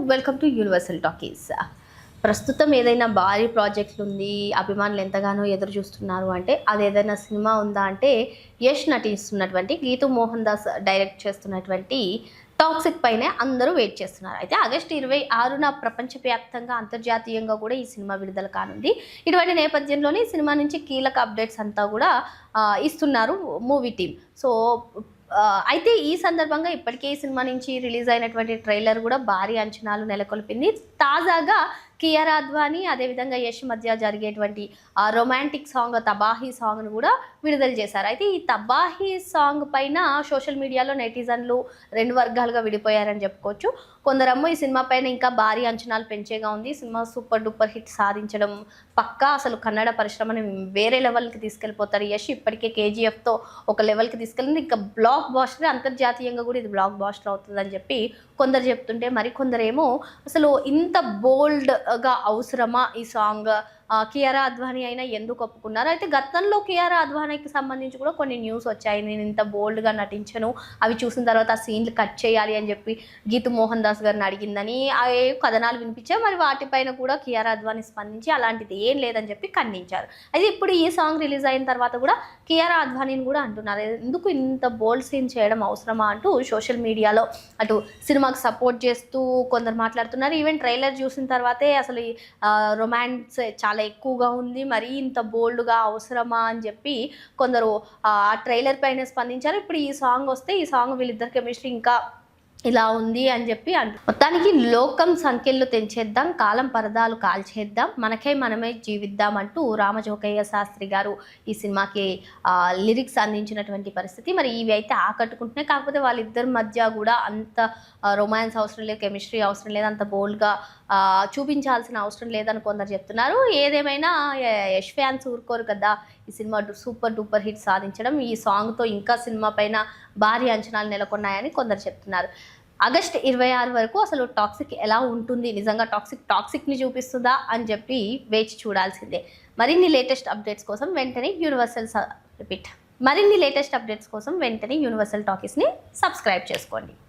Welcome to universal talkies. ప్రస్తుతం ఏదైనా భారీ ప్రాజెక్టులు ఉంది, అభిమానులు ఎంతగానో ఎదురు చూస్తున్నారు అంటే అది ఏదైనా సినిమా ఉందా అంటే యష్ నటిస్తున్నటువంటి గీతూ మోహన్ దాస్ డైరెక్ట్ చేస్తున్నటువంటి టాక్సిక్ పైనే అందరూ వెయిట్ చేస్తున్నారు. అయితే ఆగస్టు 26న ప్రపంచవ్యాప్తంగా అంతర్జాతీయంగా కూడా ఈ సినిమా విడుదల కానుంది. ఇటువంటి నేపథ్యంలోనే ఈ సినిమా నుంచి కీలక అప్డేట్స్ అంతా కూడా ఇస్తున్నారు మూవీ టీమ్. సో అయితే ఈ సందర్భంగా ఇప్పటికే ఈ సినిమా నుంచి రిలీజ్ అయినటువంటి ట్రైలర్ కూడా భారీ అంచనాలు నెలకొల్పింది. తాజాగా కియారా అద్వానీ అదేవిధంగా యష్ మధ్య జరిగేటువంటి రొమాంటిక్ సాంగ్ తబాహీ సాంగ్ను కూడా విడుదల చేశారు. అయితే ఈ తబాహీ సాంగ్ పైన సోషల్ మీడియాలో నెటిజన్లు రెండు వర్గాలుగా విడిపోయారని చెప్పుకోవచ్చు. కొందరమ్మో ఈ సినిమా పైన ఇంకా భారీ అంచనాలు పెంచేగా ఉంది, సినిమా సూపర్ డూపర్ హిట్ సాధించడం పక్కా, అసలు కన్నడ పరిశ్రమని వేరే లెవెల్కి తీసుకెళ్ళిపోతారు యష్. ఇప్పటికే కేజీఎఫ్తో ఒక లెవెల్కి తీసుకెళ్ళింది, ఇంకా బ్లాక్ బాస్టర్, అంతర్జాతీయంగా కూడా ఇది బ్లాక్ బాస్టర్ అవుతుందని చెప్పి కొందరు చెప్తుంటే మరికొందరేమో అసలు ఇంత బోల్డ్గా అవసరమా ఈ సాంగ్, కియారా అద్వానీ అయినా ఎందుకు ఒప్పుకున్నారు. అయితే గతంలో కియారా అద్వానీకి సంబంధించి కూడా కొన్ని న్యూస్ వచ్చాయి, నేను ఇంత బోల్డ్గా నటించను, అవి చూసిన తర్వాత ఆ సీన్లు కట్ చేయాలి అని చెప్పి గీతూ మోహన్ దాస్ గారిని అడిగిందని ఏ కథనాలు వినిపించాయి. మరి వాటిపైన కూడా కియారా అద్వానీ స్పందించి అలాంటిది ఏం లేదని చెప్పి ఖండించారు. అయితే ఇప్పుడు ఈ సాంగ్ రిలీజ్ అయిన తర్వాత కూడా కియారా అద్వానీని కూడా అంటున్నారు, ఎందుకు ఇంత బోల్డ్ సీన్ చేయడం అవసరమా అంటూ సోషల్ మీడియాలో అటు సినిమాకి సపోర్ట్ చేస్తూ కొందరు మాట్లాడుతున్నారు. ఈవెన్ ట్రైలర్ చూసిన తర్వాతే అసలు రొమాన్స్ చాలా ఎక్కువగా ఉంది, మరీ ఇంత బోల్డ్గా అవసరమా అని చెప్పి కొందరు ఆ ట్రైలర్ పైన స్పందించారు. ఇప్పుడు ఈ సాంగ్ వస్తే ఈ సాంగ్ వీళ్ళిద్దరి కెమిస్ట్రీ ఇంకా ఇలా ఉంది అని చెప్పి మొత్తానికి లోకం సంఖ్యలు తెంచేద్దాం, కాలం పరదాలు కాల్చేద్దాం, మనకై మనమే జీవిద్దాం అంటూ రామజోగయ్య శాస్త్రి గారు ఈ సినిమాకి లిరిక్స్ అందించినటువంటి పరిస్థితి. మరి ఇవి అయితే ఆకట్టుకుంటున్నాయి. కాకపోతే వాళ్ళిద్దరి మధ్య కూడా అంత రొమాన్స్ అవసరం లేదు, కెమిస్ట్రీ అవసరం లేదు, అంత బోల్డ్గా చూపించాల్సిన అవసరం లేదని కొందరు చెప్తున్నారు. ఏదేమైనా యష్ ఫ్యాన్స్ ఊరుకోరు కదా, ఈ సినిమా సూపర్ డూపర్ హిట్ సాధించడం, ఈ సాంగ్తో ఇంకా సినిమా పైన భారీ అంచనాలు నెలకొన్నాయని కొందరు చెప్తున్నారు. ఆగస్టు 26 వరకు అసలు టాక్సిక్ ఎలా ఉంటుంది, నిజంగా టాక్సిక్ని చూపిస్తుందా అని చెప్పి వేచి చూడాల్సిందే. మరిన్ని లేటెస్ట్ అప్డేట్స్ కోసం వెంటనే యూనివర్సల్ టాకీస్ని సబ్స్క్రైబ్ చేసుకోండి.